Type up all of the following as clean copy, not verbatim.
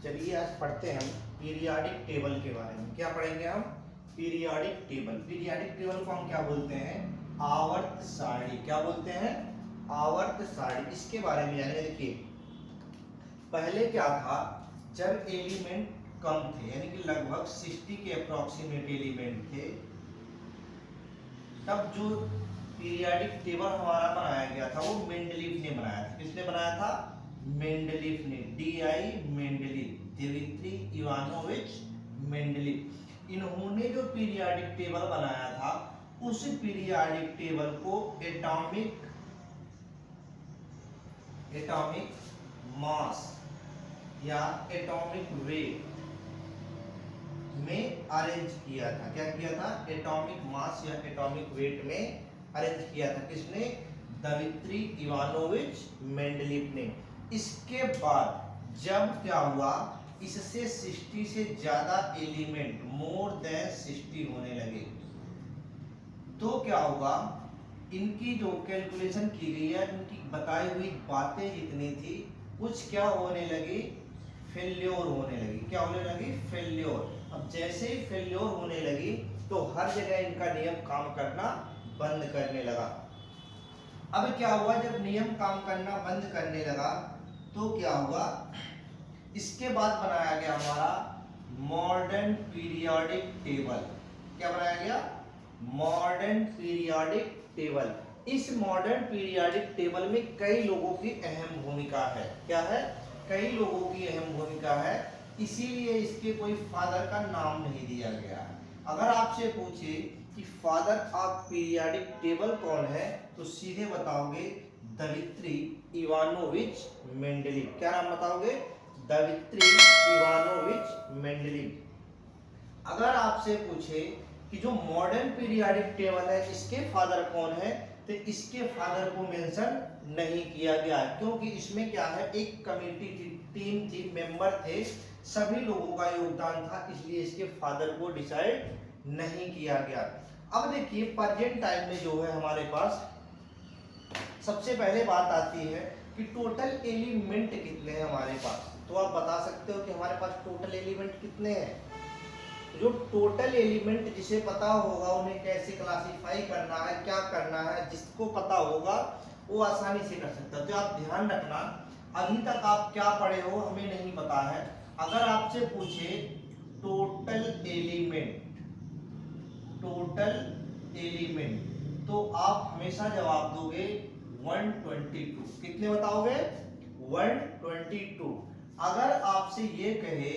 चलिए आज पढ़ते हैं हम पीरियाडिक टेबल के बारे में। क्या पढ़ेंगे हम? Periodic table. पीरियाडिक टेबल को हम क्या बोलते हैं? आवर्त सारणी। क्या बोलते हैं? आवर्त सारणी। इसके बारे में जानेंगे। देखिए पहले क्या था, जब एलिमेंट कम थे यानी कि लगभग 60 के अप्रोक्सीमेट एलिमेंट थे, तब जो पीरियाडिक टेबल हमारा बनाया गया था वो मेंडलीफ ने बनाया था। किसने बनाया था? मेंडलीफ ने। D I. Mendeleev, Dmitri Ivanovich Mendeleev. इन्होंने जो पीरियाडिक टेबल बनाया था उस पीरियाडिक टेबल को एटॉमिक मास या एटॉमिक वेट में अरेंज किया था। क्या किया था? एटॉमिक मास या एटॉमिक वेट में अरेंज किया था। किसने? दिमित्री इवानोविच मेंडलीफ ने। इसके बाद जब क्या हुआ, इससे 60 से ज्यादा एलिमेंट, मोर देन 60 होने लगे, तो क्या हुआ, इनकी जो कैलकुलेशन की गई है, इनकी बताई हुई बातें जितनी थी कुछ क्या होने लगी, फेल्योर होने लगी। क्या होने लगी? फेल्योर। अब जैसे ही फेल्योर होने लगी तो हर जगह इनका नियम काम करना बंद करने लगा। अब क्या हुआ, जब नियम काम करना बंद करने लगा तो क्या हुआ, इसके बाद बनाया गया हमारा मॉडर्न पीरियोडिक टेबल। क्या बनाया गया? Modern periodic table. इस मॉडर्न पीरियोडिक टेबल में कई लोगों की अहम भूमिका है। क्या है? कई लोगों की अहम भूमिका है, इसीलिए इसके कोई फादर का नाम नहीं दिया गया है। अगर आपसे पूछे कि फादर ऑफ पीरियोडिक टेबल कौन है, तो सीधे बताओगे दिमित्री इवानोविच मेंडलीफ। क्या नाम बताओगे? Dmitri Ivanovich Mendeleev. अगर आपसे पूछे कि जो मॉडर्न पीरियोडिक टेबल है इसके फादर कौन है, तो इसके फादर को मेंशन नहीं किया गया, क्योंकि इसमें क्या है, एक कमेटी थी, टीम थी, मेंबर थे, सभी लोगों का योगदान था, इसलिए इसके फादर को डिसाइड नहीं किया गया। अब देखिए प्रेजेंट टाइम में जो है हमारे पास सबसे पहले बात आती है कि टोटल एलिमेंट कितने हैं हमारे पास। तो आप बता सकते हो कि हमारे पास टोटल एलिमेंट कितने हैं? जो टोटल एलिमेंट जिसे पता होगा उन्हें कैसे क्लासिफाई करना है, क्या करना है, जिसको पता होगा वो आसानी से कर सकता है। तो आप ध्यान रखना, अभी तक आप क्या पढ़े हो हमें नहीं पता है। अगर आपसे पूछे टोटल एलिमेंट, तो आप हमेशा जवाब दोगे 122। कितने बताओगे? 122। अगर आपसे ये कहे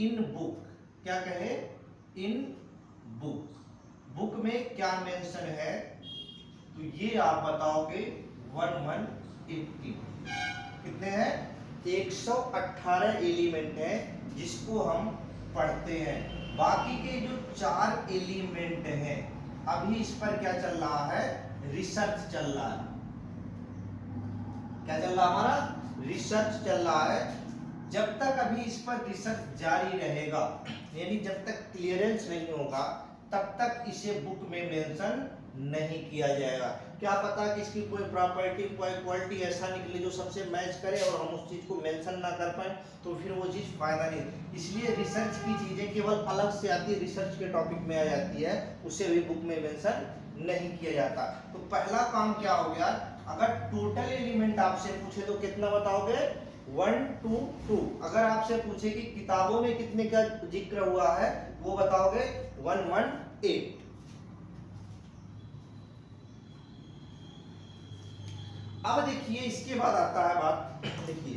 इन बुक, क्या कहे? इन बुक में क्या मेंशन है, तो ये आप बताओगे 1180। कितने हैं? 118 एलिमेंट है जिसको हम पढ़ते हैं। बाकी के जो 4 एलिमेंट हैं, अभी इस पर क्या चल रहा है? रिसर्च चल रहा है। क्या चल रहा है? हमारा रिसर्च चल रहा है। जब तक अभी इस पर रिसर्च जारी रहेगा, यानी जब तक क्लियरेंस नहीं होगा, तब तक इसे बुक में मेंशन नहीं किया जाएगा। क्या पता कि इसकी कोई प्रॉपर्टी, कोई क्वालिटी ऐसा निकले जो सबसे मैच करे और हम उस चीज को मेंशन ना कर पाए, तो फिर वो चीज फायदा नहीं। इसलिए रिसर्च की चीजें केवल अलग से आती है, रिसर्च के टॉपिक में आ जाती है, उसे भी बुक में मेंशन नहीं किया जाता। तो पहला काम क्या हो गया, अगर टोटल एलिमेंट आपसे पूछे तो कितना बताओगे? 122। अगर आपसे पूछे कि किताबों में कितने का जिक्र हुआ है, वो बताओगे 118। अब देखिए इसके बाद आता है बात, देखिए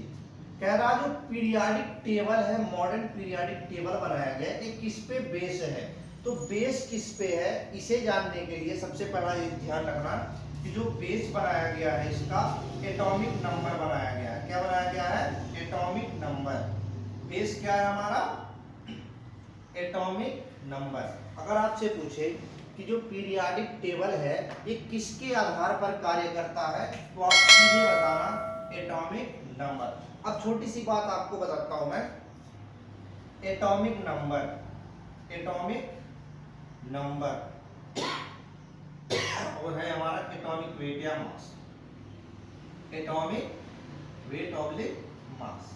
कह रहा जो पीरियोडिक टेबल है, मॉडर्न पीरियोडिक टेबल बनाया गया, ये किस पे बेस है? तो बेस किस पे है, इसे जानने के लिए सबसे पहला ये ध्यान रखना कि जो बेस बनाया गया है इसका एटॉमिक नंबर बनाया गया है। क्या बनाया गया है? Atomic number. बेस क्या है हमारा? Atomic number. अगर आपसे पूछे कि जो पीरियोडिक टेबल है ये किसके आधार पर कार्य करता है, तो आप सीधे बताना एटॉमिक नंबर। अब छोटी सी बात आपको बताता हूं मैं, एटॉमिक नंबर और है हमारा एटॉमिक वेट या मास। एटॉमिक वेट ऑब्लिक मास।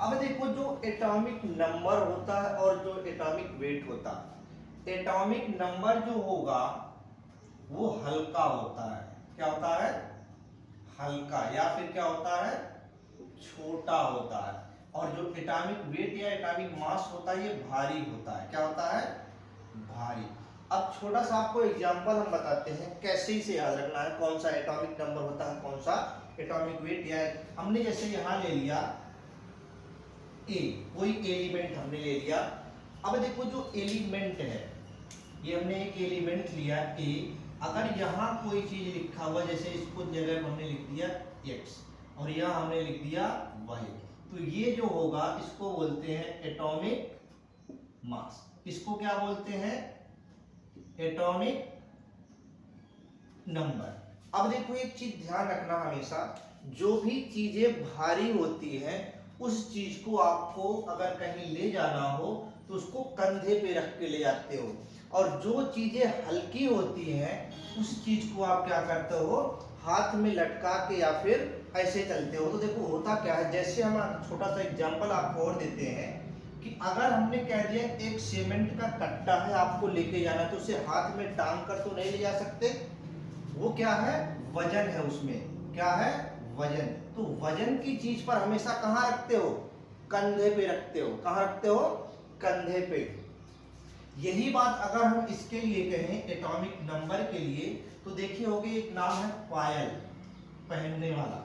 अब देखो जो एटॉमिक नंबर होता है और जो एटॉमिक वेट होता है, एटॉमिक नंबर जो होगा वो हल्का होता है। क्या होता है? हल्का, या फिर क्या होता है? छोटा होता है। और जो एटॉमिक वेट या एटॉमिक मास होता है ये भारी होता है। क्या होता है? भारी। अब छोटा सा आपको एग्जांपल हम बताते हैं कैसे इसे याद रखना है, कौन सा एटॉमिक नंबर होता है, कौन सा एटॉमिक वेट। या हमने जैसे यहां ले लिया ए, कोई एलिमेंट हमने ले लिया। अब देखो जो एलिमेंट है, ये हमने एक एलिमेंट लिया ए, अगर यहाँ कोई चीज लिखा हुआ, जैसे इसको जगह पर हमने लिख दिया x और यहाँ हमने लिख दिया y, तो ये जो होगा इसको बोलते हैं एटॉमिक मास। इसको क्या बोलते हैं? Atomic number. अब देखो एक चीज ध्यान रखना हमेशा, जो भी चीजें भारी होती हैं उस चीज को आपको अगर कहीं ले जाना हो तो उसको कंधे पे रख के ले जाते हो, और जो चीजें हल्की होती हैं उस चीज को आप क्या करते हो? हाथ में लटका के या फिर ऐसे चलते हो। तो देखो होता क्या है, जैसे हम छोटा सा एग्जांपल आपको और देते हैं कि अगर हमने कह दिया एक सीमेंट का कट्टा है आपको लेके जाना, तो उसे हाथ में टांग कर तो नहीं ले जा सकते। वो क्या है? वजन है उसमें। क्या है? वजन। तो वजन की चीज पर हमेशा कहां रखते हो? कंधे पे रखते हो। कहां रखते हो? कंधे पे। यही बात अगर हम इसके लिए कहें एटॉमिक नंबर के लिए, तो देखिए होगे एक नाम है पायल, पहनने वाला।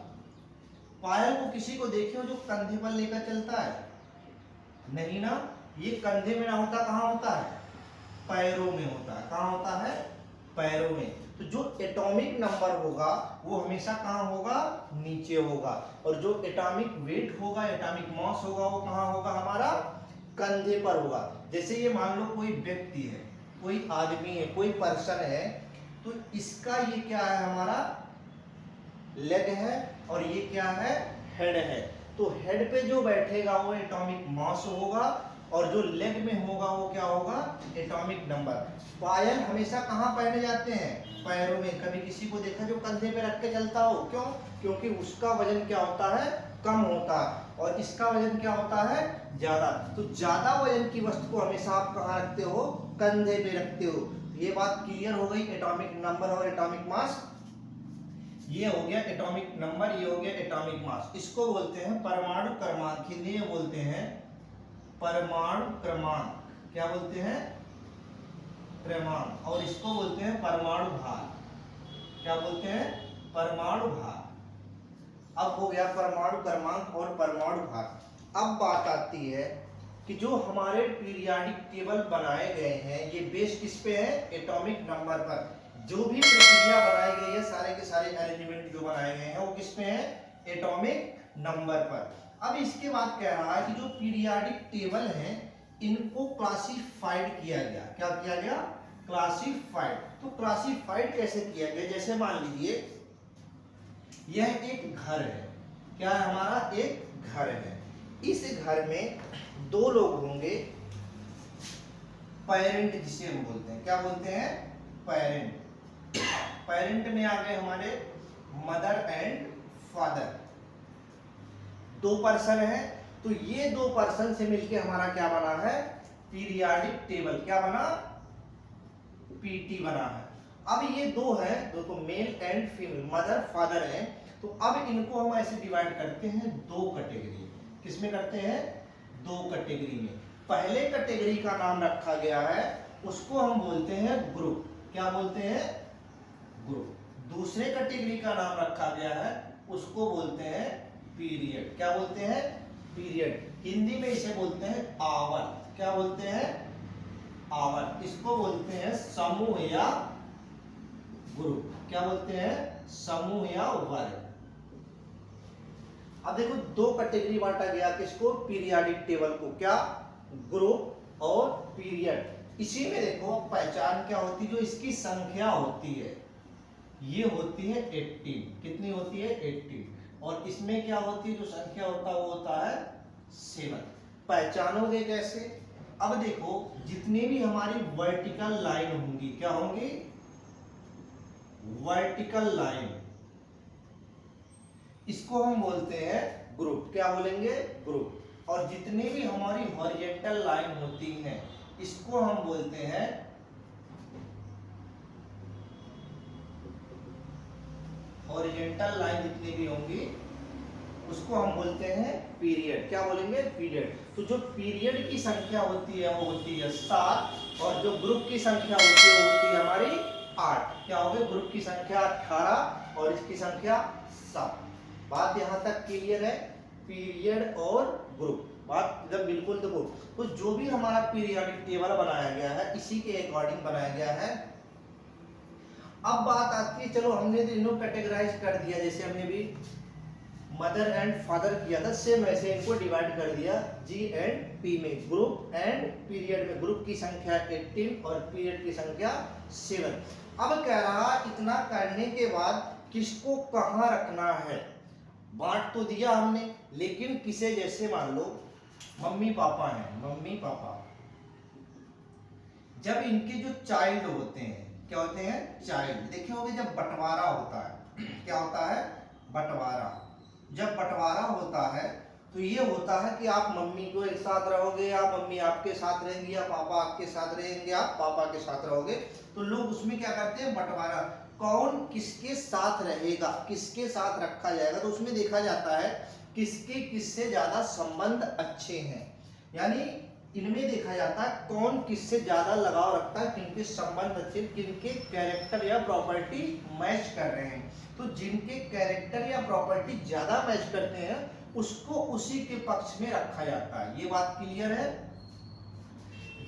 पायल को किसी को देखे हो जो कंधे पर लेकर चलता है? नहीं ना। ये कंधे में ना होता, कहां होता है? पैरों में होता है। कहां होता है? पैरों में। तो जो एटॉमिक नंबर होगा वो हमेशा कहां होगा? नीचे होगा। और जो एटॉमिक वेट होगा, एटॉमिक मास होगा, वो कहां होगा? हमारा कंधे पर होगा। जैसे ये मान लो कोई व्यक्ति है, कोई आदमी है, कोई पर्सन है, तो इसका ये क्या है? हमारा लेग है, और ये क्या है? हेड है। तो हेड पे जो बैठेगा वो एटॉमिक मास होगा, और जो लेग में होगा वो क्या होगा? Atomic number. पायल हमेशा कहाँ पहने जाते हैं? पैरों में। कभी किसी को देखा जो कंधे पे रख के चलता हो? क्यों? क्योंकि उसका वजन क्या होता है? कम होता है, और इसका वजन क्या होता है? ज्यादा। तो ज्यादा वजन की वस्तु को हमेशा आप कहाँ रखते हो? कंधे पे रखते हो। ये बात क्लियर हो गई, एटॉमिक नंबर और एटॉमिक मास। ये हो गया एटॉमिक नंबर, ये हो गया एटॉमिक मास। इसको बोलते हैं परमाणु क्रमांक, हिंदी में बोलते हैं परमाणु क्रमांक। क्या बोलते हैं? क्रमांक। और इसको बोलते हैं परमाणु भार। क्या बोलते हैं? परमाणु भार। अब हो गया परमाणु क्रमांक और परमाणु भार। अब बात आती है कि जो हमारे पीरियोडिक टेबल बनाए गए हैं ये बेस किस पे है? एटॉमिक नंबर पर। जो भी प्रक्रिया बनाई गई है, सारे के सारे अरेंजमेंट जो बनाए गए हैं वो किस पे है? एटॉमिक नंबर पर। अब इसके बाद कह रहा है कि जो पीरियोडिक टेबल हैं इनको क्लासिफाइड किया गया। क्या किया गया? क्लासिफाइड। तो क्लासिफाइड कैसे किया गया? जैसे मान लीजिए यह एक घर है। क्या है? हमारा एक घर है। इस घर में दो लोग होंगे, पेरेंट जिसे हम बोलते हैं। क्या बोलते हैं? पेरेंट। पेरेंट में आ गए हमारे मदर एंड फादर। दो पर्सन है, तो ये दो पर्सन से मिलके हमारा क्या बना है? Periodic table. क्या बना? पीटी बना है। अब ये दो है, देखो male and female, mother father है। तो अब इनको हम ऐसे डिवाइड करते हैं दो कैटेगरी। किसमें करते हैं? दो कैटेगरी में। पहले कैटेगरी का नाम रखा गया है, उसको हम बोलते हैं ग्रुप। क्या बोलते हैं? ग्रुप। दूसरे कैटेगरी का नाम रखा गया है, उसको बोलते हैं पीरियड। क्या बोलते हैं? पीरियड। हिंदी में इसे बोलते हैं आवर्त। क्या बोलते हैं? आवर्त। इसको बोलते हैं समूह या ग्रुप। क्या बोलते हैं? समूह या वर्ग। अब देखो दो कैटेगरी बांटा गया, किसको? पीरियोडिक टेबल को। क्या? ग्रुप और पीरियड। इसी में देखो पहचान क्या होती है? जो इसकी संख्या होती है ये होती है 18। कितनी होती है? 18। और इसमें क्या होती है? जो संख्या होता है वो होता है 7। पहचानोगे कैसे? अब देखो जितनी भी हमारी वर्टिकल लाइन होंगी, क्या होंगी? वर्टिकल लाइन, इसको हम बोलते हैं ग्रुप। क्या बोलेंगे? ग्रुप। और जितनी भी हमारी हॉरिजॉन्टल लाइन होती हैं इसको हम बोलते हैं हॉरिजॉन्टल लाइन, जितनी भी होंगी उसको हम बोलते हैं पीरियड। क्या बोलेंगे? पीरियड। तो जो पीरियड की संख्या होती है वो होती है 7 और जो ग्रुप की संख्या होती है वो होती है हमारी 8। क्या हो गई? ग्रुप की संख्या 18 और इसकी संख्या 7। बात यहां तक क्लियर है? पीरियड और ग्रुप, बात जब बिल्कुल देखो। तो जो भी हमारा पीरियोडिक टेबल बनाया गया है इसी के अकॉर्डिंग बनाया गया है। अब बात आती है, चलो हमने इनको कैटेगराइज कर दिया, जैसे हमने भी मदर एंड फादर किया था, सेम वैसे इनको डिवाइड कर दिया जी एंड पी में, ग्रुप एंड पीरियड में। ग्रुप की संख्या 18 और पीरियड की संख्या 7। अब कह रहा इतना करने के बाद किसको कहाँ रखना है? बांट तो दिया हमने, लेकिन किसे, जैसे मान लो मम्मी पापा हैं, मम्मी पापा, जब इनके जो चाइल्ड होते हैं, क्या होते हैं? चाइल्ड। देखे होंगे जब बंटवारा होता है क्या होता है? बंटवारा। जब बंटवारा होता है तो ये होता है कि आप मम्मी को एक साथ रहोगे, या मम्मी आपके साथ रहेंगी, या पापा आपके साथ रहेंगे, आप पापा के साथ रहोगे। तो लोग उसमें क्या करते हैं? बंटवारा, कौन किसके साथ रहेगा, किसके साथ रखा जाएगा। तो उसमें देखा जाता है किसके किससे ज्यादा संबंध अच्छे हैं, यानी इनमें देखा जाता है कौन किससे ज्यादा लगाव रखता है, किनके संबंध अच्छे, किनके कैरेक्टर या प्रॉपर्टी मैच कर रहे हैं। तो जिनके कैरेक्टर या प्रॉपर्टी ज्यादा मैच करते हैं उसको उसी के पक्ष में रखा जाता है। ये बात क्लियर है?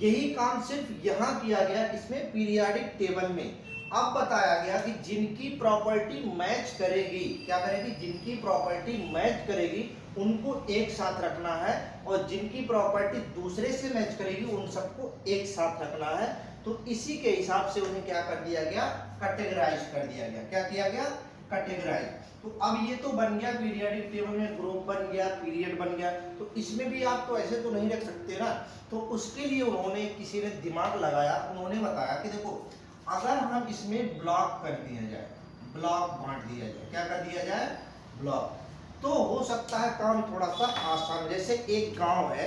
यही काम सिर्फ यहां किया गया, इसमें पीरियोडिक टेबल में। अब बताया गया कि जिनकी प्रॉपर्टी मैच करेगी, क्या करेगी? जिनकी प्रॉपर्टी मैच करेगी उनको एक साथ रखना है, और जिनकी प्रॉपर्टी दूसरे से मैच करेगी उन सबको एक साथ रखना है। तो इसी के हिसाब से उन्हें क्या कर दिया गया? कैटेगराइज कर दिया गया। क्या किया गया? कैटेगराइज। तो अब ये तो बन गया पीरियोडिक टेबल में, ग्रुप बन गया, पीरियड बन गया। तो इसमें भी आप तो ऐसे तो नहीं रख सकते ना। तो उसके लिए उन्होंने, किसी ने दिमाग लगाया, उन्होंने बताया कि देखो अगर हम इसमें ब्लॉक कर दिया जाए, ब्लॉक बांट दिया जाए, क्या कर दिया जाए? ब्लॉक, तो हो सकता है काम थोड़ा सा आसान। जैसे एक गांव है,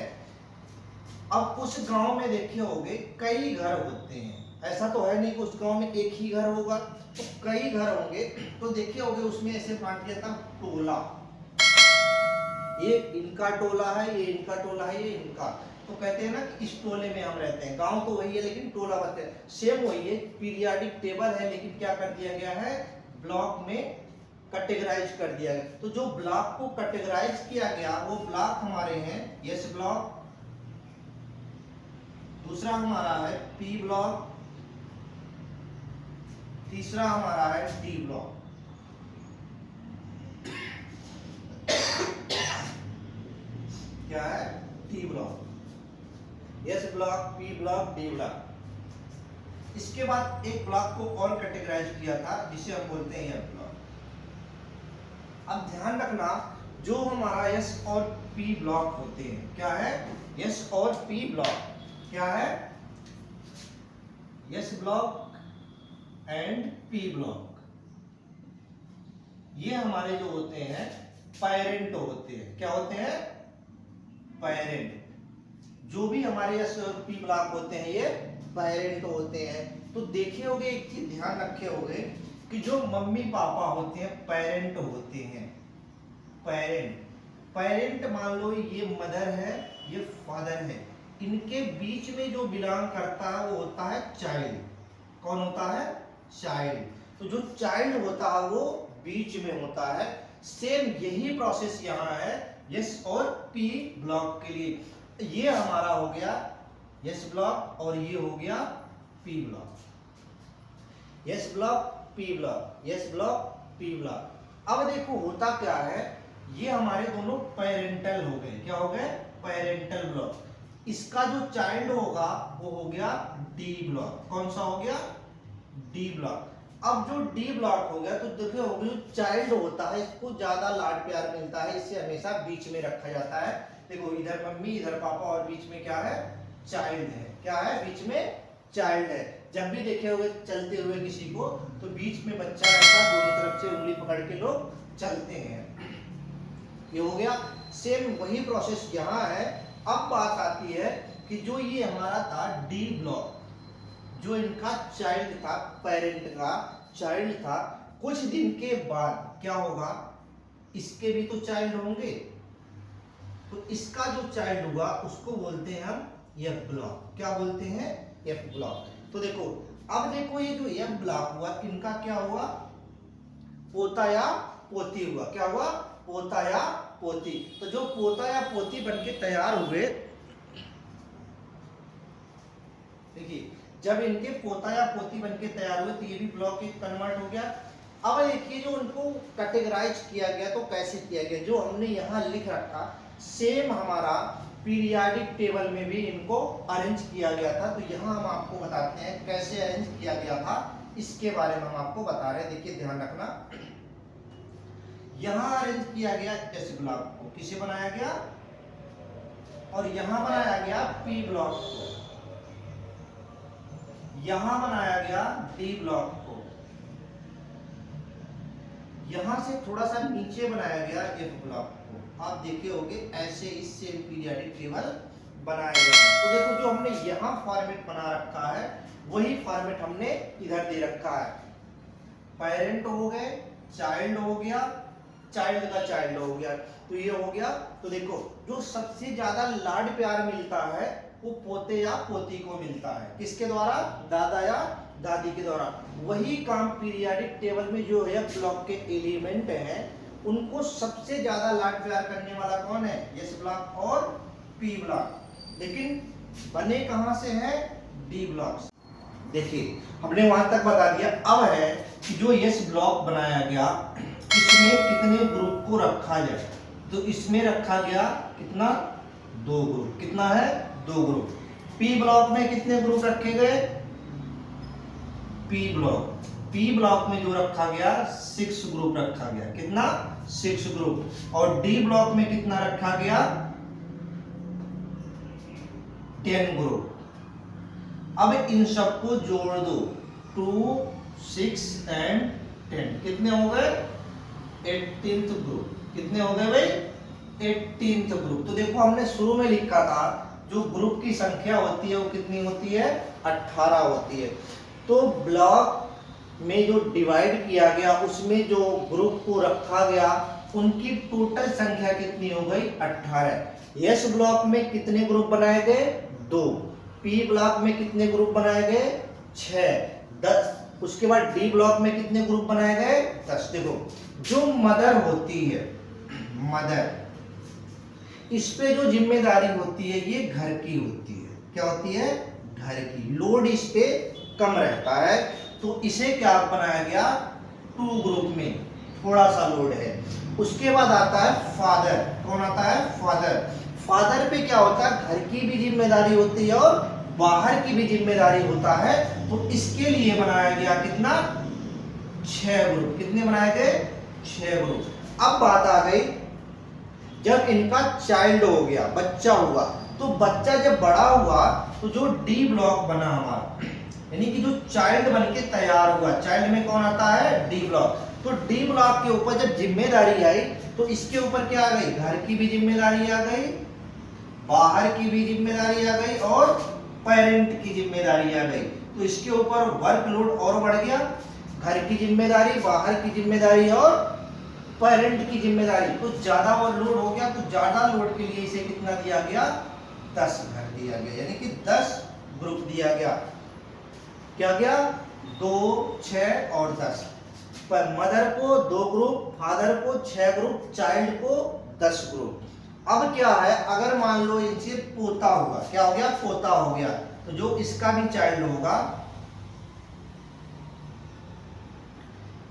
अब उस गांव में देखे होंगे कई घर होते हैं, ऐसा तो है नहीं कि उस गांव में एक ही घर होगा, तो कई घर होंगे। तो देखे होंगे उसमें ऐसे बांट दिया था टोला, ये इनका टोला है, ये इनका टोला है, ये इनका। तो कहते हैं ना कि इस टोले में हम रहते हैं। गांव तो वही है लेकिन टोला बताते हैं, सेम वही है, पीरियोडिक टेबल है, लेकिन क्या कर दिया गया है? ब्लॉक में कैटेगराइज कर दिया गया। तो जो ब्लॉक को कैटेगराइज किया गया वो ब्लॉक हमारे हैं एस ब्लॉक, दूसरा हमारा है पी ब्लॉक, तीसरा हमारा है डी ब्लॉक। क्या है? T block, S block, P block, D block. इसके बाद एक ब्लॉक को और कैटेगराइज किया था जिसे हम बोलते हैं एफ ब्लॉक। अब ध्यान रखना, जो हमारा एस और पी ब्लॉक होते हैं, क्या है? एस और पी ब्लॉक, क्या है? S block and P block, ये हमारे जो होते हैं पेरेंट होते हैं। क्या होते हैं? पेरेंट। जो भी हमारे एस और पी ब्लॉक होते हैं ये पेरेंट होते हैं। तो देखे होंगे, एक चीज ध्यान रखे होंगे कि जो मम्मी पापा होते हैं पेरेंट होते हैं। पेरेंट, पेरेंट मान लो ये मदर है, ये फादर है, इनके बीच में जो बिलोंग करता है वो होता है चाइल्ड। कौन होता है? चाइल्ड। तो जो चाइल्ड होता है वो बीच में होता है। सेम यही प्रोसेस यहाँ है यस और पी ब्लॉक के लिए। ये हमारा हो गया यस ब्लॉक और ये हो गया P block. Yes block, P block, yes block, P block. अब देखो होता क्या है, ये हमारे दोनों पेरेंटल हो गए। क्या हो गए? Parental block. इसका जो चाइल्ड होगा वो हो गया डी ब्लॉक। कौन सा हो गया? D block. अब जो डी ब्लॉक हो गया तो देखो हो गया, जो चाइल्ड होता है इसको ज्यादा लाड प्यार मिलता है, इसे हमेशा बीच में रखा जाता है। देखो इधर मम्मी, इधर पापा और बीच में क्या है? चाइल्ड है। क्या है? बीच में चाइल्ड है। जब भी देखे होंगे चलते हुए किसी को तो बीच में बच्चा रहता है, दोनों तरफ से उंगली पकड़ के लोग चलते हैं। ये हो गया। सेम वही प्रोसेस यहाँ है। अब बात आती है कि जो ये हमारा था डी ब्लॉक, जो इनका चाइल्ड था, पेरेंट का चाइल्ड था, कुछ दिन के बाद क्या होगा, इसके भी तो चाइल्ड होंगे, तो इसका जो चाइल्ड हुआ उसको बोलते हैं हम एफ ब्लॉक। क्या बोलते हैं? F block. तो देखो, अब देखो ये जो एफ ब्लॉक हुआ, इनका क्या हुआ, पोता या पोती हुआ। क्या हुआ? पोता या पोती। तो जो पोता या पोती बनके तैयार हुए, देखिए जब इनके पोता या पोती बनके तैयार हुए तो ये भी ब्लॉक एक कन्वर्ट हो गया। अब देखिए जो उनको कैटेगराइज किया गया तो कैसे किया गया, जो हमने यहाँ लिख रखा सेम हमारा पीरियाडिक टेबल में भी इनको अरेंज किया गया था। तो यहाँ हम आपको बताते हैं कैसे अरेंज किया गया था, इसके बारे में हम आपको बता रहे हैं। देखिए ध्यान रखना, यहाँ अरेंज किया गया एस ब्लॉक को, किसे बनाया गया, और यहाँ बनाया गया पी ब्लॉक को, यहां बनाया गया डी ब्लॉक को, यहां से थोड़ा सा नीचे बनाया गया एफ ब्लॉक को। आप देखे होंगे ऐसे इससे पीरियोडिक टेबल बनाया गया। तो देखो जो हमने यहां फॉर्मेट बना रखा है वही फॉर्मेट हमने इधर दे रखा है। पेरेंट हो गए, चाइल्ड हो गया, चाइल्ड का चाइल्ड हो गया, तो ये हो गया। तो देखो जो सबसे ज्यादा लाड प्यार मिलता है वो पोते या पोती को मिलता है, किसके द्वारा, दादा या दादी के द्वारा। वही काम पीरियोडिक टेबल में जो है ब्लॉक के एलिमेंट हैं उनको सबसे ज्यादा लाड प्यार करने वाला कौन है, एस ब्लॉक और पी ब्लॉक। लेकिन बने कहां से है, डी ब्लॉक। देखिए हमने वहां तक बता दिया। अब है कि जो एस ब्लॉक बनाया गया इसमें कितने ग्रुप को रखा जाए, तो इसमें रखा गया कितना, 2 ग्रुप। कितना है, 2 ग्रुप। पी ब्लॉक में कितने ग्रुप रखे गए, पी ब्लॉक में जो रखा गया 6 ग्रुप रखा गया। कितना, 6 ग्रुप। और डी ब्लॉक में कितना रखा गया, 10 ग्रुप। अब इन सबको जोड़ दो, 2, 6 एंड 10, कितने हो गए, 18th ग्रुप। कितने हो गए भाई, 18th ग्रुप। तो देखो हमने शुरू में लिखा था जो ग्रुप की संख्या होती है वो कितनी होती है, 18 होती है। तो ब्लॉक में जो डिवाइड किया गया उसमें जो ग्रुप को रखा गया उनकी टोटल संख्या कितनी हो गई, 18। एस ब्लॉक में कितने ग्रुप बनाए गए, 2। पी ब्लॉक में कितने ग्रुप बनाए गए, 6, 10। उसके बाद डी ब्लॉक में कितने ग्रुप बनाए गए, 10। देखो जो मदर होती है, मदर, इस पे जो जिम्मेदारी होती है ये घर की होती है। क्या होती है, घर की। लोड इस पे कम रहता है तो इसे क्या बनाया गया, 2 ग्रुप में थोड़ा सा लोड है। उसके बाद आता है फादर। कौन आता है, फादर। फादर पे क्या होता है, घर की भी जिम्मेदारी होती है और बाहर की भी जिम्मेदारी होता है। तो इसके लिए बनाया गया कितना, 6 ग्रुप। कितने बनाए गए, 6 ग्रुप। अब बात आ गई जब इनका चाइल्ड हो गया, बच्चा हुआ, तो बच्चा जब बड़ा हुआ तो जो डी ब्लॉक बना हमारा, यानी कि जो चाइल्ड बनके तैयार हुआ, चाइल्ड में कौन आता है, डी ब्लॉक। तो डी ब्लॉक के ऊपर जब जिम्मेदारी आई तो इसके ऊपर क्या आ गई, घर की भी जिम्मेदारी आ गई, बाहर की भी जिम्मेदारी आ गई और पेरेंट की जिम्मेदारी आ गई। तो इसके ऊपर वर्कलोड और बढ़ गया, घर की जिम्मेदारी, बाहर की जिम्मेदारी और पेरेंट की जिम्मेदारी। तो ज्यादा और लोड हो गया, तो ज्यादा लोड के लिए इसे कितना दिया गया, 10 घर दिया गया, यानी कि 10 ग्रुप दिया गया। क्या गया, 2, 6 और 10। पर मदर को 2 ग्रुप, फादर को 6 ग्रुप, चाइल्ड को 10 ग्रुप। अब क्या है, अगर मान लो इनसे पोता हुआ, क्या हो गया, पोता हो गया, तो जो इसका भी चाइल्ड होगा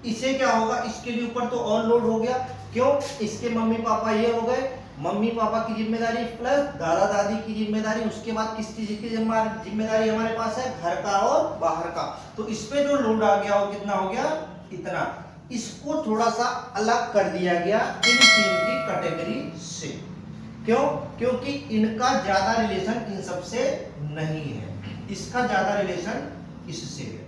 इसे क्या होगा, इसके भी ऊपर तो और लोड हो गया। क्यों, इसके मम्मी पापा ये हो गए, मम्मी पापा की जिम्मेदारी प्लस दादा दादी की जिम्मेदारी। उसके बाद किस चीज की जिम्मेदारी हमारे पास है, घर का और बाहर का। तो इस पे जो लोड आ गया वो कितना हो गया, इतना। इसको थोड़ा सा अलग कर दिया गया इन 3 की कैटेगरी से। क्यों, क्योंकि इनका ज्यादा रिलेशन इन सबसे नहीं है, इसका ज्यादा रिलेशन इससे है।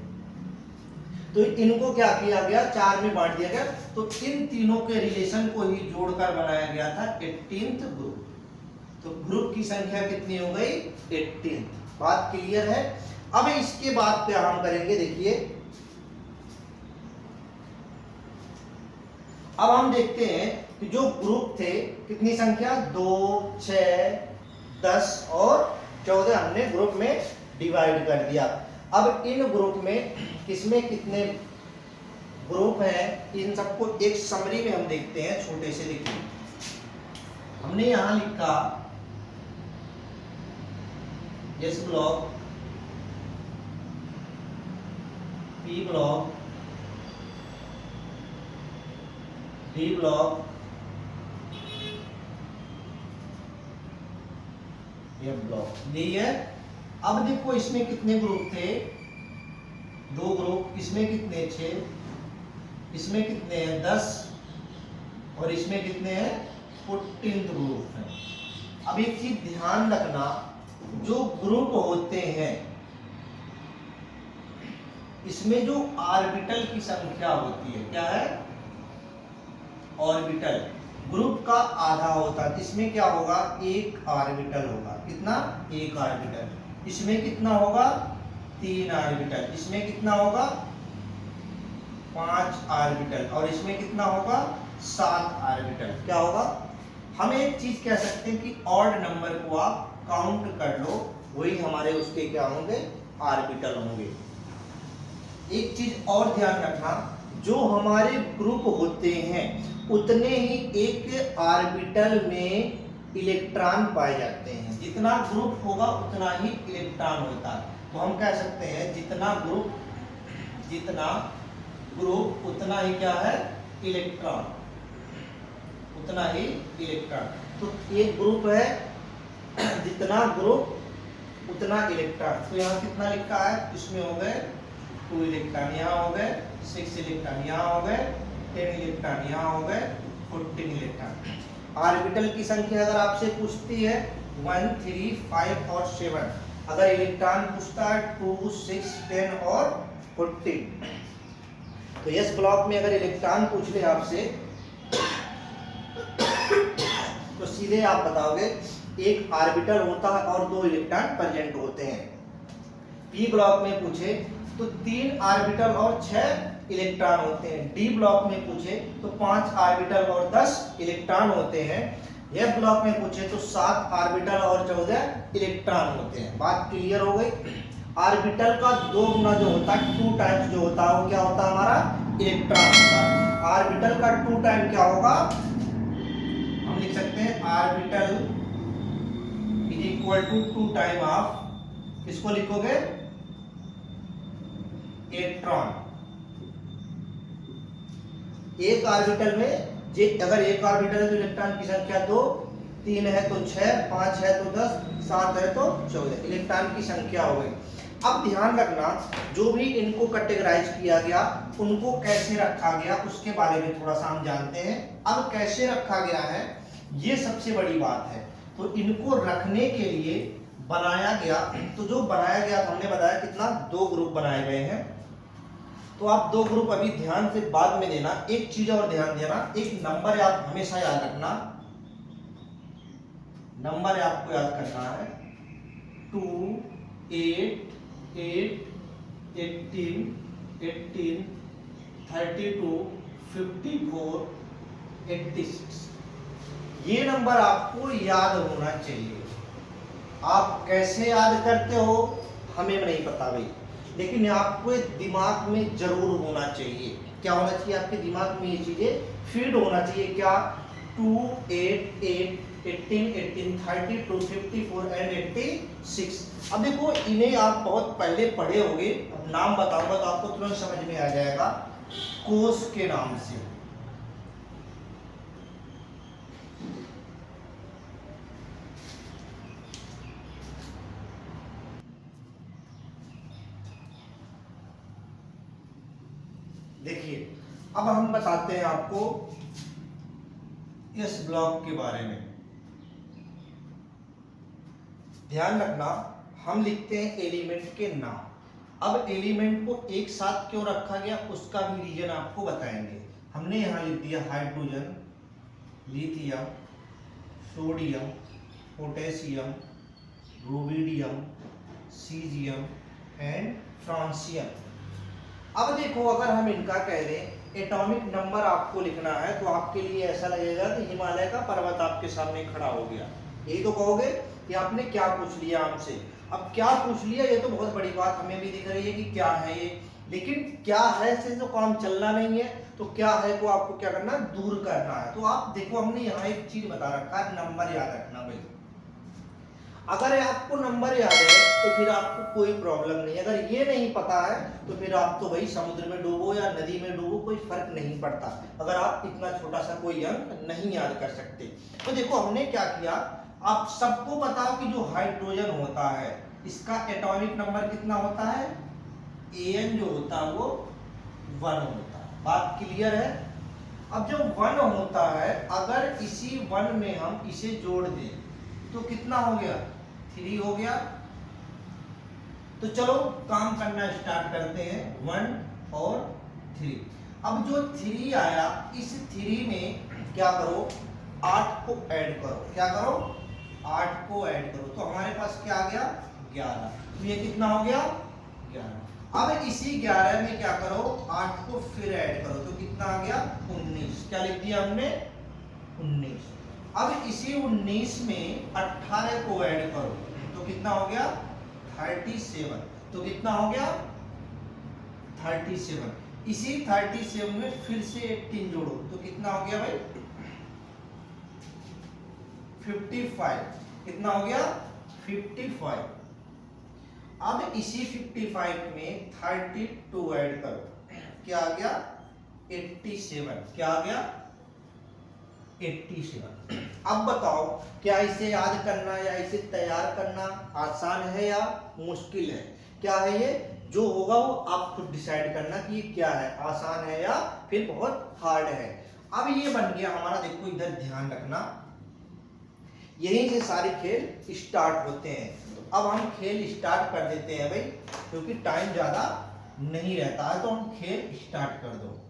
तो इनको क्या किया गया, 4 में बांट दिया गया। तो इन तीनों के रिलेशन को ही जोड़कर बनाया गया था 18th ग्रुप। तो ग्रुप की संख्या कितनी हो गई, 18। बात क्लियर है। अब इसके बाद क्या हम करेंगे, देखिए अब हम देखते हैं कि जो ग्रुप थे कितनी संख्या, 2, 6, 10 और 14 हमने ग्रुप में डिवाइड कर दिया। अब इन ग्रुप में किसमें कितने ग्रुप हैं, इन सबको एक समरी में हम देखते हैं। छोटे से देखिए, हमने यहां लिखा S block, P block, D block, F block, यही है। अब देखो इसमें कितने ग्रुप थे, 2 ग्रुप, इसमें कितने 6, इसमें कितने हैं 10 और इसमें कितने हैं 14 ग्रुप हैं। अब एक चीज ध्यान रखना, जो ग्रुप होते हैं इसमें जो ऑर्बिटल की संख्या होती है, क्या है, ऑर्बिटल, ग्रुप का आधा होता है। इसमें क्या होगा, 1 ऑर्बिटल होगा। कितना, 1 ऑर्बिटल। इसमें कितना होगा, 3 ऑर्बिटल। इसमें कितना होगा, 5 ऑर्बिटल। और इसमें कितना होगा, 7 ऑर्बिटल। क्या होगा, हम एक चीज कह सकते हैं कि ऑड नंबर को आप काउंट कर लो, वही हमारे उसके क्या होंगे, ऑर्बिटल होंगे। एक चीज और ध्यान रखना, जो हमारे ग्रुप होते हैं उतने ही एक ऑर्बिटल में इलेक्ट्रॉन पाए जाते हैं। जितना ग्रुप होगा उतना ही इलेक्ट्रॉन होता है। तो हम कह सकते हैं जितना ग्रुप उतना ही क्या है, इलेक्ट्रॉन, उतना ही इलेक्ट्रॉन। तो एक ग्रुप है, जितना ग्रुप उतना इलेक्ट्रॉन। तो यहाँ कितना लिखा है, इसमें हो गए 2 इलेक्ट्रॉन, यहाँ हो गए 6 इलेक्ट्रॉन, यहाँ हो गए 10 इलेक्ट्रॉन, यहाँ हो गए 14 इलेक्ट्रॉन। ऑर्बिटल की संख्या अगर आपसे पूछती है 1, 3, 5 और 7, अगर इलेक्ट्रॉन पूछता है 2, 6, 10 और 14, तो यस ब्लॉक में अगर इलेक्ट्रॉन पूछ ले आपसे तो सीधे आप बताओगे एक ऑर्बिटल होता है और 2 इलेक्ट्रॉन प्रेजेंट होते हैं। पी ब्लॉक में पूछे तो 3 ऑर्बिटल और 6 इलेक्ट्रॉन होते हैं। डी ब्लॉक में पूछे तो 5 ऑर्बिटल और 10 इलेक्ट्रॉन होते हैं। एफ ब्लॉक में पूछे तो 7 ऑर्बिटल और 14 इलेक्ट्रॉन होते हैं। बात क्लियर हो गई। ऑर्बिटल का 2 गुना जो होता है, 2 टाइम्स जो होता है वो क्या होता है, हमारा इलेक्ट्रॉन होता है। ऑर्बिटल का 2 टाइम क्या होगा, हम लिख सकते हैं orbital is equal to 2 time of, किसको लिखोगे, इलेक्ट्रॉन। एक ऑर्बिटल में अगर एक ऑर्बिटल है तो इलेक्ट्रॉन की संख्या 2, 3 है तो 6, 5 है तो 10, 7 है तो 14, इलेक्ट्रॉन की संख्या हो गई। अब ध्यान रखना, जो भी इनको कैटेगराइज किया गया उनको कैसे रखा गया उसके बारे में थोड़ा सा हम जानते हैं। अब कैसे रखा गया है ये सबसे बड़ी बात है। तो इनको रखने के लिए बनाया गया, तो जो बनाया गया हमने बताया कितना, 2 ग्रुप बनाए गए हैं। तो आप 2 ग्रुप अभी ध्यान से बाद में देना। एक चीज और ध्यान देना, एक नंबर आप हमेशा याद रखना, नंबर आपको याद करना है 2, 8, 8, 18, 18, 32, 54, 86, ये नंबर आपको याद होना चाहिए। आप कैसे याद करते हो हमें नहीं पता भाई, लेकिन आपको दिमाग में जरूर होना चाहिए। क्या होना चाहिए, आपके दिमाग में ये चीजें फीड होना चाहिए। क्या, 2, 8, 8, 18, 18, 32, 54 एंड 86। अब देखो इन्हें आप बहुत पहले पढ़े होंगे, अब नाम बताऊंगा तो आपको तुरंत समझ में आ जाएगा, कोस के नाम से। देखिए अब हम बताते हैं आपको इस ब्लॉक के बारे में। ध्यान रखना, हम लिखते हैं एलिमेंट के नाम। अब एलिमेंट को एक साथ क्यों रखा गया उसका भी रीजन आपको बताएंगे। हमने यहाँ लिख दिया hydrogen, lithium, sodium, potassium, rubidium, caesium and francium. अब देखो अगर हम इनका कह दें एटॉमिक नंबर आपको लिखना है तो आपके लिए ऐसा लगेगा कि हिमालय का पर्वत आपके सामने खड़ा हो गया। यही तो कहोगे कि आपने क्या पूछ लिया हमसे। अब क्या पूछ लिया ये तो बहुत बड़ी बात हमें भी दिख रही है कि क्या है ये, लेकिन क्या है से तो काम चलना नहीं है। तो क्या है को आपको क्या करना है, दूर करना है। तो आप देखो हमने यहाँ एक चीज बता रखा है, नंबर याद रखना भाई। अगर आपको नंबर याद है तो फिर आपको कोई प्रॉब्लम नहीं। अगर ये नहीं पता है तो फिर आप तो भाई समुद्र में डूबो या नदी में डूबो, कोई फर्क नहीं पड़ता अगर आप इतना छोटा सा कोई अंक नहीं याद कर सकते। तो देखो हमने क्या किया, आप सबको बताओ कि जो हाइड्रोजन होता है इसका एटॉमिक नंबर कितना होता है, An जो होता है वो 1 होता है। बात क्लियर है। अब जब 1 होता है अगर इसी 1 में हम इसे जोड़ दें तो कितना हो गया, 3 हो गया। तो चलो काम करना स्टार्ट करते हैं, 1 और 3। अब जो 3 आया इस 3 में क्या करो, 8 को ऐड करो। क्या करो, 8 को ऐड करो तो हमारे पास क्या आ गया, 11। तो ये कितना हो गया, 11। अब इसी 11 में क्या करो, 8 को फिर ऐड करो तो कितना आ गया, 19। क्या लिख दिया हमने, 19। अब इसी 19 में 18 को ऐड करो तो कितना हो गया, 37। तो कितना हो गया, 37। इसी 37 में फिर से 18 जोड़ो तो कितना हो गया भाई, 55। कितना हो गया, 55। अब इसी 55 में 32 ऐड करो, क्या आ गया, 87। क्या आ गया, 87। अब बताओ क्या इसे याद करना या इसे तैयार करना आसान है या मुश्किल है, क्या है ये, जो होगा वो आप खुद डिसाइड करना कि ये क्या है, आसान है या फिर बहुत हार्ड है। अब ये बन गया हमारा, देखो इधर ध्यान रखना, यहीं से सारे खेल स्टार्ट होते हैं। तो अब हम खेल स्टार्ट कर देते हैं भाई, क्योंकि टाइम ज्यादा नहीं रहता है, तो हम खेल स्टार्ट कर दो।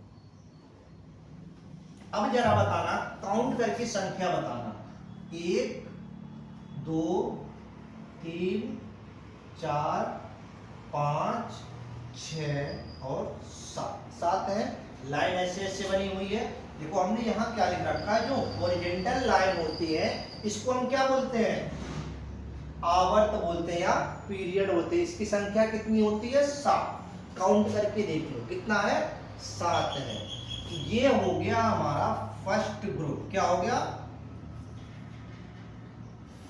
अब जरा बताना, काउंट करके संख्या बताना, 1 2 3 4 5 6 और 7 है। लाइन ऐसे ऐसे बनी हुई है। देखो हमने यहाँ क्या लिख रखा है, जो हॉरिजॉन्टल लाइन होती है इसको हम क्या बोलते हैं, आवर्त बोलते हैं या पीरियड होते हैं। इसकी संख्या कितनी होती है, 7। काउंट करके देख लो कितना है, 7 है। ये हो गया हमारा फर्स्ट ग्रुप। क्या हो गया,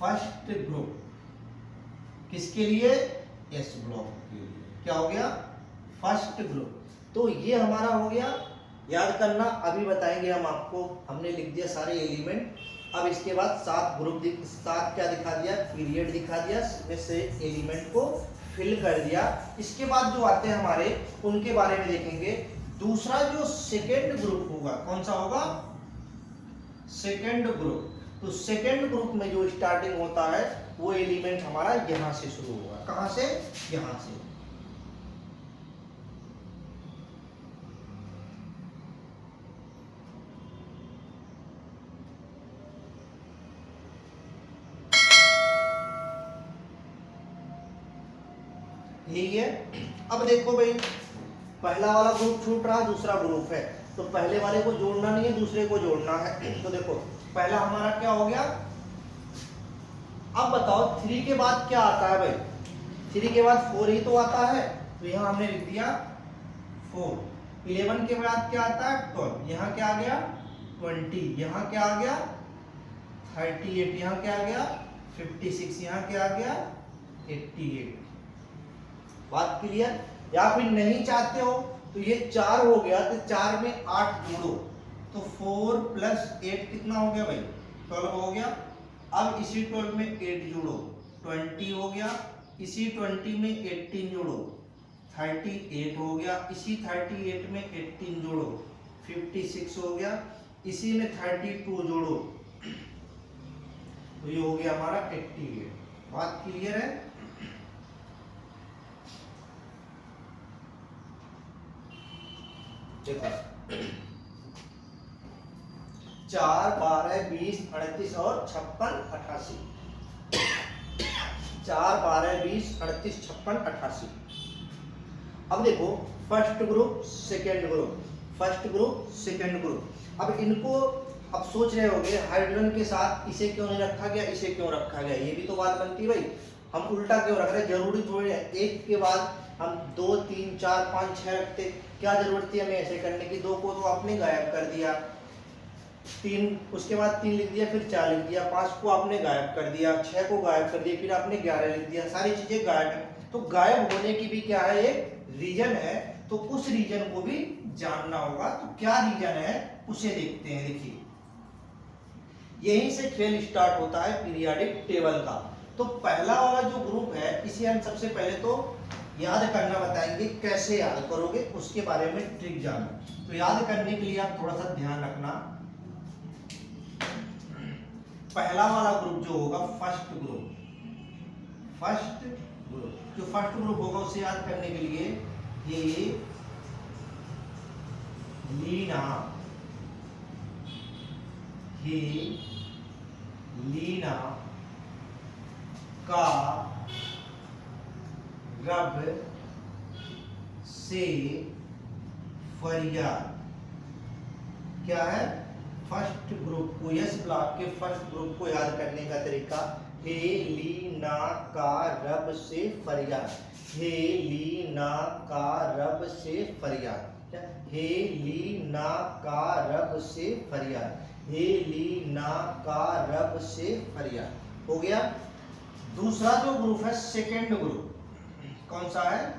फर्स्ट ग्रुप। किसके लिए, एस ब्लॉक के लिए। क्या हो गया, फर्स्ट ग्रुप। तो ये हमारा हो गया, याद करना अभी बताएंगे हम आपको। हमने लिख दिया सारे एलिमेंट। अब इसके बाद 7 ग्रुप 7 क्या दिखा दिया, पीरियड दिखा दिया, इसमें से एलिमेंट को फिल कर दिया। इसके बाद जो आते हैं हमारे, उनके बारे में देखेंगे। दूसरा जो सेकेंड ग्रुप होगा, कौन सा होगा, सेकेंड ग्रुप। तो सेकेंड ग्रुप में जो स्टार्टिंग होता है वो एलिमेंट हमारा यहां से शुरू होगा। कहां से, यहां से। यही है। अब देखो भाई, पहला वाला ग्रुप छूट रहा, दूसरा ग्रुप है, तो पहले वाले को जोड़ना नहीं है, दूसरे को जोड़ना है। तो देखो पहला हमारा क्या हो गया। अब बताओ 3 के बाद क्या आता है भाई, 3 के बाद 4 ही तो आता है। तो यहाँ हमने लिख दिया 4। 11 के बाद क्या आता है, 12। यहाँ क्या आ गया, 20। यहाँ क्या आ गया, 38। यहाँ क्या आ गया, 56। यहाँ क्या आ गया, 88। बात क्लियर। या फिर नहीं चाहते हो तो ये 4 हो गया, तो 4 में 8 जोड़ो तो 4 + 8 कितना हो गया भाई, 12 हो गया। अब इसी 12 में 8 जोड़ो, 20 हो गया। इसी 20 में 18 जोड़ो, 38 हो गया। इसी 38 में 18 जोड़ो, 56 हो गया। इसी में 32 जोड़ो तो ये हो गया हमारा 88। बात क्लियर है। देखो 4, 12, 20, 38 और 56, 88। 4, 12, 20, 38, 56, 88। अब देखो first group second group, first group second group. अब इनको अब सोच रहे होंगे हाइड्रोजन के साथ इसे क्यों नहीं रखा गया, इसे क्यों रखा गया, ये भी तो बात बनती है भाई। हम उल्टा क्यों रख रहे हैं, जरूरी थोड़ी है एक के बाद हम 2, 3, 4, 5, 6 रखते, क्या जरूरत थी हमें ऐसे करने की। 2 को तो आपने गायब कर दिया, 3 उसके बाद 3 लिख दिया, फिर 4 लिख दिया, 5 को आपने गायब कर दिया, 6 को गायब कर दिया, फिर आपने 11 लिख दिया, सारी चीजें गायब है। तो गायब होने की भी क्या है, एक रीजन है, तो उस रीजन को भी जानना होगा। तो क्या रीजन है उसे देखते हैं। देखिए यहीं से खेल स्टार्ट होता है पीरियोडिक टेबल का। तो पहला वाला जो ग्रुप है इसे हम सबसे पहले तो याद करना बताएंगे, कैसे याद करोगे उसके बारे में ट्रिक जानो। तो याद करने के लिए आप थोड़ा सा ध्यान रखना, पहला वाला ग्रुप जो होगा फर्स्ट ग्रुप, फर्स्ट ग्रुप जो फर्स्ट ग्रुप होगा उसे याद करने के लिए ये लीना, ये लीना का रब से फरियाद। क्या है, फर्स्ट ग्रुप को, यस ब्लॉक के फर्स्ट ग्रुप को याद करने का तरीका, हे लीना का रब से फरियाद, हे लीना का रब से फरियाद, हे लीना का रब से फरियाद, हे लीना का रब से फरियाद। हो गया। दूसरा जो ग्रुप है सेकेंड ग्रुप, कौन सा है,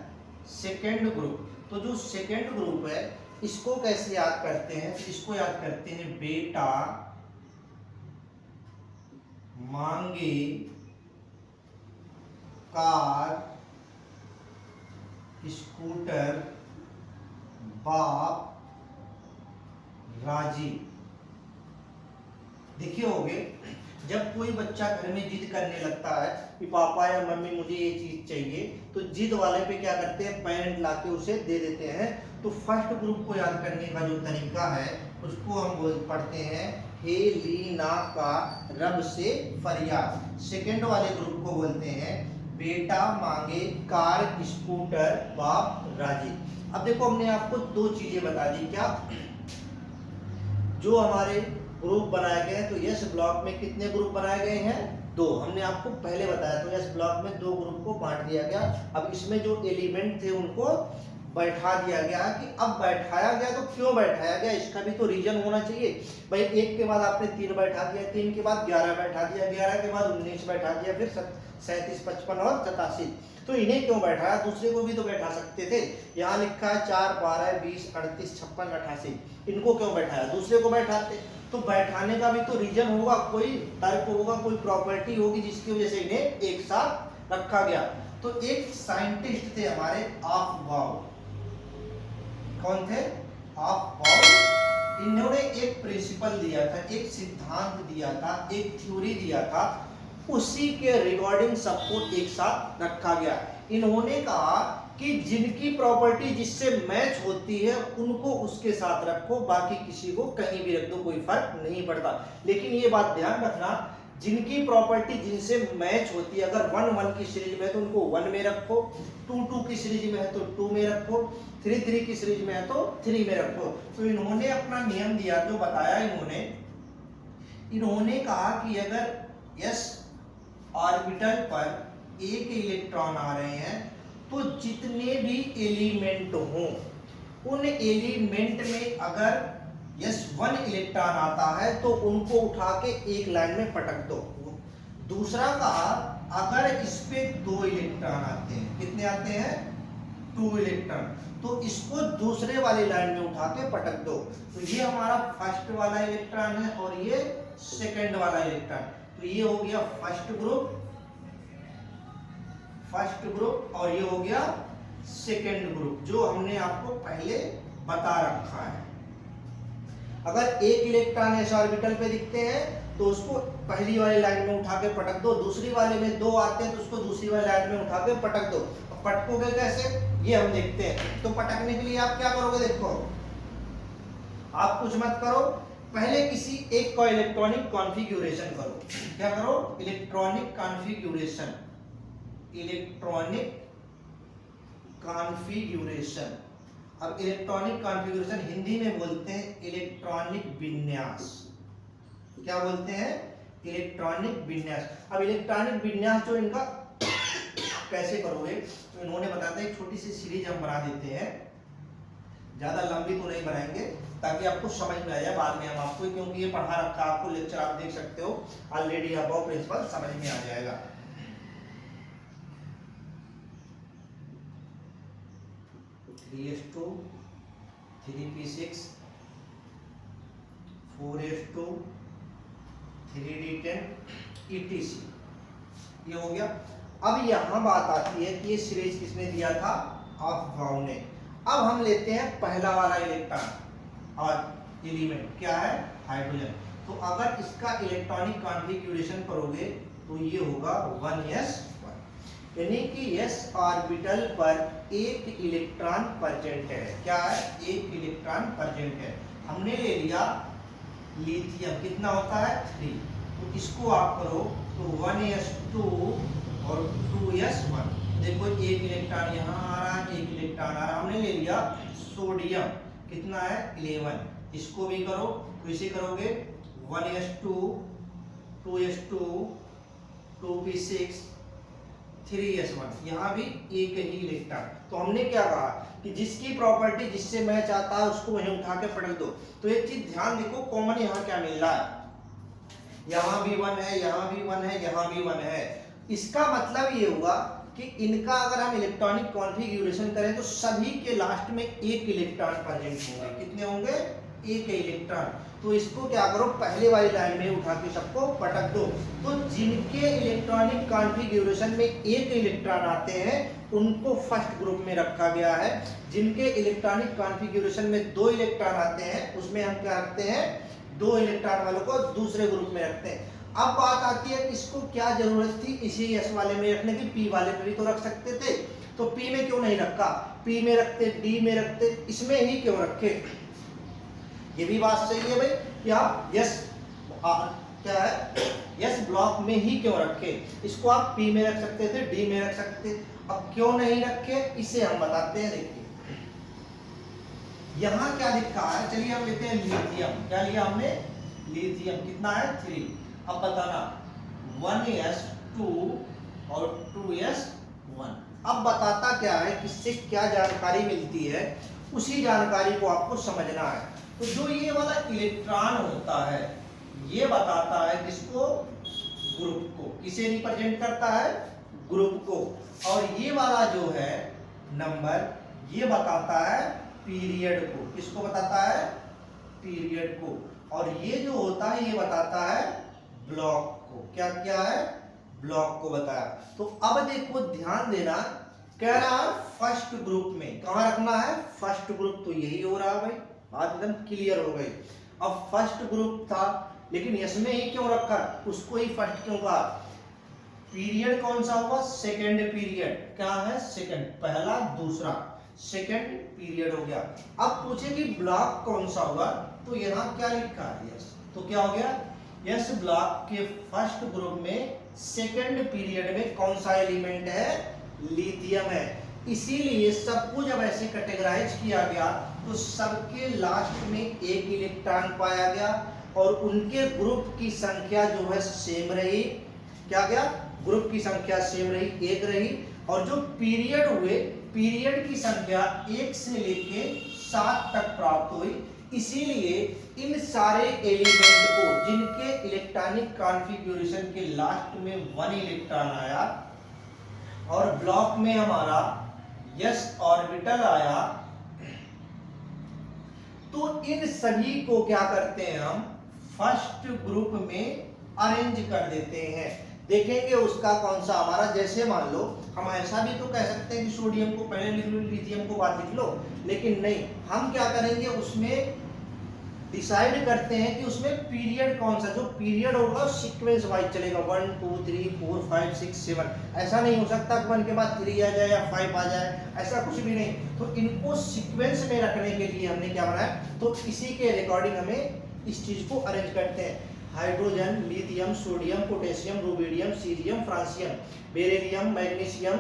सेकेंड ग्रुप। तो जो सेकेंड ग्रुप है इसको कैसे याद करते हैं, इसको याद करते हैं बेटा मांगे कार स्कूटर बाप राजी। देखिए होगे जब कोई बच्चा घर में जिद करने लगता है कि पापा या मम्मी मुझे ये चीज चाहिए, तो जिद वाले पे क्या करते हैं, पेरेंट लाके उसे दे देते हैं। तो फर्स्ट ग्रुप को याद करने का जो तरीका है उसको हम पढ़ते हैं हे लीना का रब से फरियाद। सेकेंड वाले ग्रुप को बोलते हैं बेटा मांगे कार स्कूटर बाप राजी। अब देखो हमने आपको 2 चीजें बता दी, क्या जो हमारे ग्रुप बनाए गए हैं। तो यस ब्लॉक में कितने ग्रुप बनाए गए हैं, 2, हमने आपको पहले बताया। तो यस ब्लॉक में 2 ग्रुप को बांट दिया गया। अब इसमें जो एलिमेंट थे उनको बैठा दिया गया कि अब बैठाया गया तो क्यों बैठाया गया, इसका भी तो रीजन होना चाहिए भाई। 1 के बाद आपने 3 बैठा दिया, 3 के बाद 11 बैठा दिया, 11 के बाद 19 बैठा दिया, फिर 37, 55 और 87। तो इन्हें क्यों बैठाया, दूसरे को भी तो बैठा सकते थे। यहाँ लिखा है 4, 12, 20, 38, 56, 88, इनको क्यों बैठाया, दूसरे को बैठाते। तो बैठाने का भी तो रीजन होगा, कोई तर्क होगा, कोई प्रॉपर्टी होगी जिसकी वजह से इन्हें एक साथ रखा गया। तो एक साइंटिस्ट थे हमारे ऑफबाउ, कौन थे, ऑफबाउ। इन्होंने एक प्रिंसिपल दिया था, एक सिद्धांत दिया था, एक थ्योरी दिया था, उसी के रिगार्डिंग सबको एक साथ रखा गया। इन्होंने कहा कि जिनकी प्रॉपर्टी जिससे मैच होती है उनको उसके साथ रखो, बाकी किसी को कहीं भी रख दो, कोई फर्क नहीं पड़ता। लेकिन ये बात ध्यान रखना, जिनकी प्रॉपर्टी जिनसे मैच होती है, अगर 1, 1 की सीरीज में है तो उनको 1 में रखो, 2, 2 की सीरीज में है तो 2 में रखो, 3, 3 की सीरीज में है तो 3 में रखो। तो इन्होंने अपना नियम दिया, जो बताया इन्होंने कहा कि अगर यस ऑर्बिटल पर एक इलेक्ट्रॉन आ रहे हैं तो जितने भी एलिमेंट हों उन एलिमेंट में अगर यस 1 इलेक्ट्रॉन आता है तो उनको उठा के एक लाइन में पटक दो। दूसरा कहा अगर इस पे 2 इलेक्ट्रॉन आते हैं, कितने आते हैं, 2 इलेक्ट्रॉन, तो इसको दूसरे वाली लाइन में उठा के पटक दो। तो ये हमारा फर्स्ट वाला इलेक्ट्रॉन है और ये सेकंड वाला इलेक्ट्रॉन। तो ये हो गया फर्स्ट ग्रुप और ये हो गया सेकंड ग्रुप, जो हमने आपको पहले बता रखा है। अगर एक इलेक्ट्रॉन ऐसे ऑर्बिटल पे दिखते हैं तो उसको पहली वाली लाइन में उठा के पटक दो, दूसरी वाले में 2 आते हैं तो उसको दूसरी वाली लाइन में उठा के पटक दो। पटकोगे कैसे ये हम देखते हैं। तो पटकने के लिए आप क्या करोगे, देखो आप कुछ मत करो, पहले किसी एक का इलेक्ट्रॉनिक कॉन्फ़िगरेशन करो। क्या करो? Electronic configuration, electronic configuration. अब इलेक्ट्रॉनिक कॉन्फ़िगरेशन हिंदी में बोलते हैं इलेक्ट्रॉनिक विन्यास। क्या बोलते हैं? इलेक्ट्रॉनिक विन्यास। अब इलेक्ट्रॉनिक विन्यास जो इनका कैसे करोगे, तो इन्होंने बताते हैं एक छोटी सी सीरीज हम बना देते हैं, ज्यादा लंबी तो नहीं बनाएंगे ताकि आपको समझ में आ जाए बाद में हम आपको, क्योंकि ये पढ़ा रखा आपको लेक्चर आप देख सकते हो ऑलरेडी, अबव प्रिंसिपल समझ में आ जाएगा। 3:2 3p6 4:2 3d10 etc, ये हो गया। अब यहां बात आती है कि ये सीरीज किसने दिया था? अफबाउ ने। अब हम लेते हैं पहला वाला इलेक्ट्रॉन और एलिमेंट क्या है? हाइड्रोजन। तो अगर इसका इलेक्ट्रॉनिक कॉन्फ़िगरेशन करोगे तो ये होगा 1s1, यानी कि s ऑर्बिटल पर एक इलेक्ट्रॉन प्रेजेंट है। क्या है? एक इलेक्ट्रॉन प्रेजेंट है। हमने ले लिया लिथियम, कितना होता है? 3। तो इसको आप करो तो 1s2 और 2s1। देखो एक इलेक्ट्रॉन यहाँ आ रहा है, एक इलेक्ट्रॉन आ रहा है। हमने ले लिया सोडियम, कितना है? 11। इसको भी करो तो इसे करोगे 1s2 2s2 2p6 3s1, यहाँ भी एक ही इलेक्ट्रॉन। तो हमने क्या कहा कि जिसकी प्रॉपर्टी जिससे मैच आता है उसको वहीं उठा के पटक दो। तो एक चीज ध्यान देखो, कॉमन यहाँ क्या मिल रहा है? यहाँ भी 1 है, यहाँ भी 1 है, यहाँ भी 1 है। इसका मतलब ये हुआ कि इनका अगर हम इलेक्ट्रॉनिक कॉन्फ़िगरेशन करें तो सभी के लास्ट में एक इलेक्ट्रॉन प्रेजेंट होंगे। कितने होंगे? एक इलेक्ट्रॉन। तो इसको क्या करो, पहले वाली लाइन में उठा के सबको पटक दो। तो जिनके इलेक्ट्रॉनिक कॉन्फ़िगरेशन में एक इलेक्ट्रॉन आते हैं उनको फर्स्ट ग्रुप में रखा गया है। जिनके इलेक्ट्रॉनिक कॉन्फ़िगरेशन में 2 इलेक्ट्रॉन आते हैं उसमें हम क्या रखते हैं? 2 इलेक्ट्रॉन वालों को दूसरे ग्रुप में रखते हैं। अब बात आती है कि इसको क्या जरूरत थी इसी s वाले में रखने की? p वाले में भी तो रख सकते थे, तो p में क्यों नहीं रखा? p में रखते, d में रखते, इसमें ही क्यों रखे? ये भी बात सही है भाई, क्या यस क्या है? यस ब्लॉक में ही क्यों रखे? इसको आप p में रख सकते थे, d में रख सकते, अब क्यों नहीं रखे इसे हम बताते हैं। देखिए यहाँ क्या लिखा है, चलिए हम लेते हैं लिथियम। क्या लिया हमने? लिथियम, कितना है? 3। अब बताना 1s2 और 2s1। अब बताता क्या है, किससे क्या जानकारी मिलती है, उसी जानकारी को आपको समझना है। तो जो ये वाला इलेक्ट्रॉन होता है ये बताता है किसको? ग्रुप को। किसे रिप्रेजेंट करता है? ग्रुप को। और ये वाला जो है नंबर ये बताता है पीरियड को। किसको बताता है? पीरियड को। और ये जो होता है ये बताता है ब्लॉक को। क्या क्या है? ब्लॉक को बताया। तो अब देखो ध्यान देना, कह रहा है फर्स्ट ग्रुप में। कहां रखना है? First group. तो यही हो रहा है भाई, बात एकदम क्लियर हो गई। अब फर्स्ट ग्रुप था लेकिन इसमें ही क्यों रखा? उसको ही फर्स्ट क्यों कहा? पीरियड कौन सा होगा? Second period. क्या है? सेकेंड। पहला दूसरा, सेकेंड पीरियड हो गया। अब पूछे कि ब्लॉक कौन सा होगा, तो यहाँ क्या लिखा है? यस। तो क्या हो गया? यस ब्लॉक के फर्स्ट ग्रुप में सेकेंड पीरियड में कौन सा एलिमेंट है? लिथियम है। इसीलिए सबको जब ऐसे कैटेगराइज किया गया तो सबके लास्ट में एक इलेक्ट्रॉन पाया गया और उनके ग्रुप की संख्या जो है सेम रही। क्या गया? ग्रुप की संख्या सेम रही, 1 रही। और जो पीरियड हुए, पीरियड की संख्या 1 से लेके 7 तक प्राप्त हुई। इसीलिए इन सारे एलिमेंट को जिनके इलेक्ट्रॉनिक कॉन्फ़िगरेशन के लास्ट में 1 इलेक्ट्रॉन आया और ब्लॉक में हमारा s ऑर्बिटल आया, तो इन सभी को क्या करते हैं हम? फर्स्ट ग्रुप में अरेंज कर देते हैं। देखेंगे उसका कौन सा हमारा, जैसे मान लो हम ऐसा भी तो कह सकते हैं कि सोडियम को पहले लिख लो, लिथियम को बाद लिख लो, लेकिन नहीं, हम क्या करेंगे उसमें डिसाइड करते हैं कि उसमें पीरियड कौन सा, जो पीरियड होगा सीक्वेंस वाइज चलेगा, 1 2 3 4 5 6 7। ऐसा नहीं हो सकता कि 1 के बाद 3 आ जाए या 5 आ जाए, ऐसा कुछ भी नहीं। तो इनको सीक्वेंस में रखने के लिए हमने क्या बनाया, तो इसी के रिकॉर्डिंग हमें इस चीज को अरेंज करते हैं। Hydrogen, lithium, sodium, potassium, rubidium, cerium, francium, beryllium, magnesium,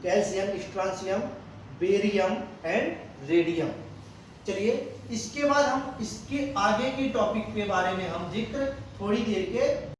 calcium, strontium, barium and radium. चलिए इसके बाद हम इसके आगे की टॉपिक के बारे में हम जिक्र थोड़ी देर के